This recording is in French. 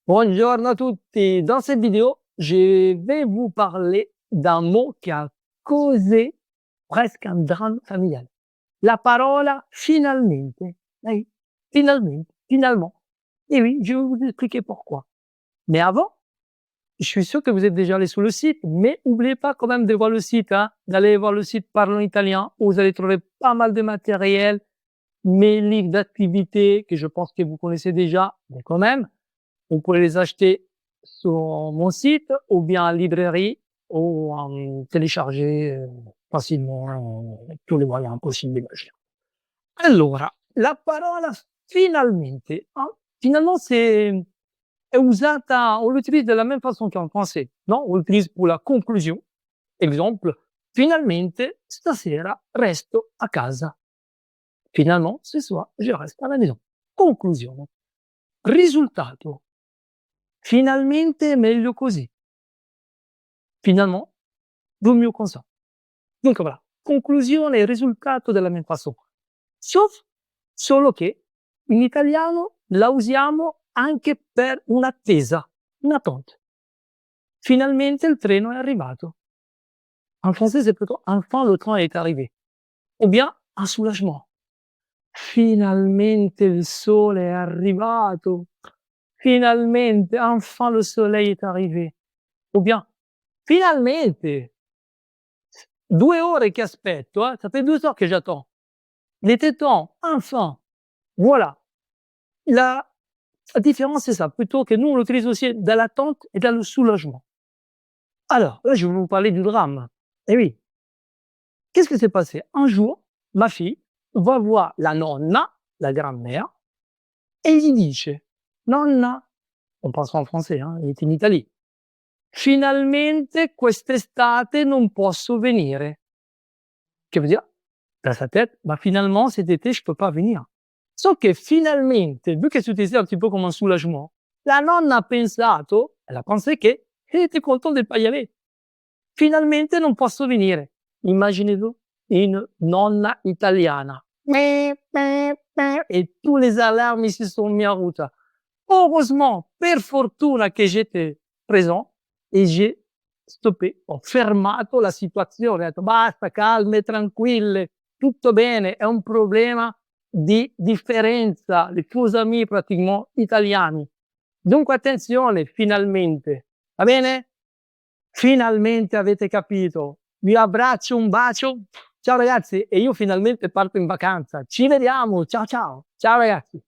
Buongiorno a tutti. Dans cette vidéo, je vais vous parler d'un mot qui a causé presque un drame familial. La parola finalmente. Oui, finalmente, finalement. Et oui, je vais vous expliquer pourquoi. Mais avant, je suis sûr que vous êtes déjà allé sur le site, mais n'oubliez pas quand même de voir le site, hein, d'aller voir le site Parlons Italien, où vous allez trouver pas mal de matériel, mes livres d'activités que je pense que vous connaissez déjà, mais quand même, vous pouvez les acheter sur mon site ou bien en librairie ou en télécharger facilement tous les moyens possibles et imaginables. Allora, la parola finalmente, finalement è usata, on l'utilise de la même façon qu'en français, non? On l'utilise pour la conclusion. Exemple, finalmente stasera resto a casa. Finalement, ce soir, je reste à la maison. Conclusione. Risultato. Finalmente è meglio così. Finalement, vaut mieux comme ça. Donc voilà, conclusione e risultato della même façon. Solo che in italiano la usiamo anche per un'attesa, un'attente. Finalmente il treno è arrivato. En français, c'est plutôt enfin le train est arrivé. Ou bien un soulagement. Finalmente il sole è arrivato. Finalmente, enfin le soleil est arrivé. Ou bien, finalmente, 2 ore che aspetto, ça fait 2 heures que j'attends. Il était temps, enfin. Voilà. La différence, c'est ça. Plutôt que nous, on l'utilise aussi dans l'attente et dans le soulagement. Alors, là, je vais vous parler du drame. Eh oui. Qu'est-ce qui s'est passé? Un jour, ma fille va voir la nonna, la grand-mère, e gli dice, nonna, on parle en français, hein, il est in Italie, finalmente quest'estate non posso venire. Che veut dire, dans sa tête, bah finalement cet été je peux pas venir. Sauf che finalmente, vu che si utilisait un petit peu comme un soulagement, la nonna ha pensato, elle a pensé che elle était contente de pas y aller. Finalmente non posso venire. Imaginez-vous une nonna italiana. Et tous les alarmes si sont mis en route. Heureusement, per fortuna che j'étais présent e j'ai stoppé, ho fermato la situazione, ho detto basta, calme, tranquille, tutto bene, è un problema di differenza, les faux amis pratiquement italiani. Dunque attenzione, finalmente, va bene? Finalmente avete capito. Vi abbraccio, un bacio. Ciao ragazzi, e io finalmente parto in vacanza. Ci vediamo, ciao ciao. Ciao ragazzi.